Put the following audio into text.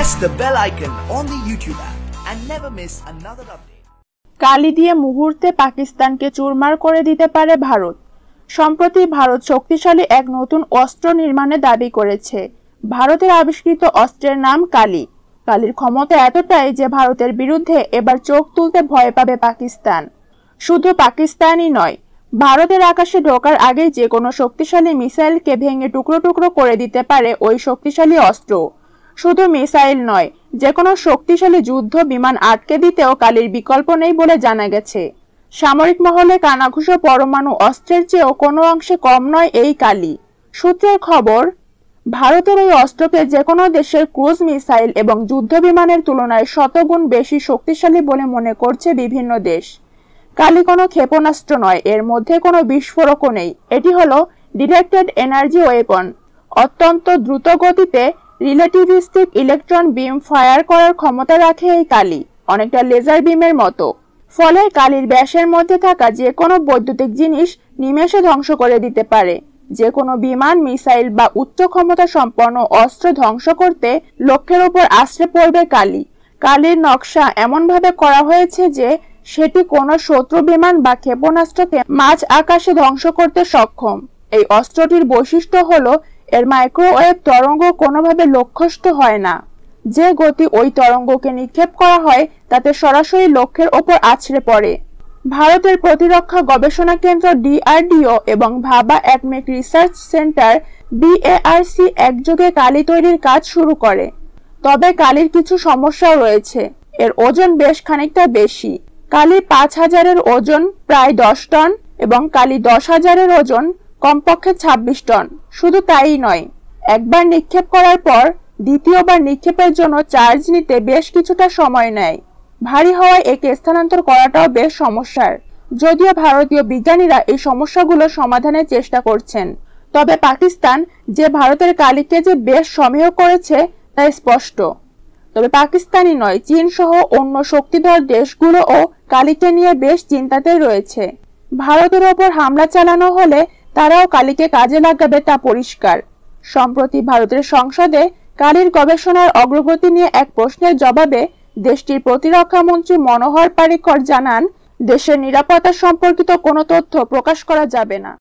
Press the bell icon on the YouTube app and never miss another update. কালি দিয়ে মুহূর্তে পাকিস্তানকে চুরমার করে দিতে পারে ভারত। সম্প্রতি ভারত শক্তিশালী এক নতুন অস্ত্র নির্মাণের দাবি করেছে। ভারতের আবিষ্কৃত অস্ত্রের নাম কালি। কালির ক্ষমতা এতটাই যে ভারতের বিরুদ্ধে এবার চোখ তুলতে ভয় পাবে পাকিস্তান। শুধু পাকিস্তানই নয়, ভারতের আকাশে ঢোকার আগেই যে কোনো শক্তিশালী মিসাইলকে ভেঙে টুকরো টুকরো করে দিতে পারে ওই শক্তিশালী অস্ত্র। শুধু মিসাইল নয়, যে কোনো শক্তিশালী যুদ্ধ বিমান আটকে দিতেও কালির বিকল্প নেই বলে জানা গেছে। সামরিক মহলে কানাঘুষো পরমাণু অস্ত্রের চেয়েও কোনো অংশে কম নয় এই কালি। সূত্রের খবর, ভারতের এই অস্ত্রকে যে কোনো দেশের ক্রুজ মিসাইল এবং যুদ্ধ বিমানের তুলনায় শতগুণ বেশি শক্তিশালী বলে মনে করছে বিভিন্ন দেশ। কালি কোনো ক্ষেপণাস্ত্র নয়, এর মধ্যে কোনো বিস্ফোরকও নেই। এটি হলো ডিরেক্টেড এনার্জি ওয়েপন। অত্যন্ত দ্রুত গতিতে রিলেটিভিস্টিক ইলেকট্রন বিম ফায়ার করার ক্ষমতা রাখে এই কালি, অনেকটা লেজার বিমের মতো। ফলে কালির ব্যাসের মধ্যে থাকা যে কোনো বৈদ্যুতিক জিনিস নিমেষে ধ্বংস করে দিতে পারে। যে কোনো বিমান, মিসাইল বা উচ্চ ক্ষমতা সম্পন্ন অস্ত্র ধ্বংস করতে লক্ষ্যের উপর আশ্রে পড়বে কালি। কালির নকশা এমনভাবে করা হয়েছে যে সেটি কোনো শত্রু বিমান বা ক্ষেপণাস্ত্রকে মাঝ আকাশে ধ্বংস করতে সক্ষম। এই অস্ত্রটির বৈশিষ্ট্য হলো এর মাইক্রোওয়েভ তরঙ্গ কোনোভাবে লক্ষ্যস্থ হয় না। যে গতি ওই তরঙ্গকে নিক্ষেপ করা হয় তাতে সরাসরি লক্ষ্যের ওপর আছড়ে পড়ে। ভারতের প্রতিরক্ষা গবেষণা কেন্দ্র DRDO এবং ভাবা অ্যাটমিক রিসার্চ সেন্টার BARC একযোগে কালি তৈরির কাজ শুরু করে। তবে কালির কিছু সমস্যাও রয়েছে। এর ওজন বেশ খানিকটা বেশি। কালি 5000-এর ওজন প্রায় 10 টন এবং কালি 10,000-এর ওজন কমপক্ষে 26 টন। শুধু তাই নয়, একবার নিক্ষেপ করার পর দ্বিতীয়বার নিক্ষেপের জন্য চার্জ নিতে বেশ কিছুটা সময় নেয়। ভারী হওয়ায় একে স্থানান্তর করাটাও বেশ সমস্যার। যদিও ভারতীয় বিজ্ঞানীরা এই সমস্যাগুলো সমাধানের চেষ্টা করছেন, তবে পাকিস্তান যে ভারতের কালিকে যে বেশ সমীহ করেছে তা স্পষ্ট। তবে পাকিস্তানই নয়, চীন সহ অন্য শক্তিধর দেশগুলোও কালিকে নিয়ে বেশ চিন্তাতেই রয়েছে। ভারতের ওপর হামলা চালানো হলে তারাও কালিকে কাজে লাগাবে তা পরিষ্কার। সম্প্রতি ভারতের সংসদে কালির গবেষণার অগ্রগতি নিয়ে এক প্রশ্নের জবাবে দেশটির প্রতিরক্ষা মন্ত্রী মনোহর পারিকর জানান, দেশের নিরাপত্তা সম্পর্কিত কোনো তথ্য প্রকাশ করা যাবে না।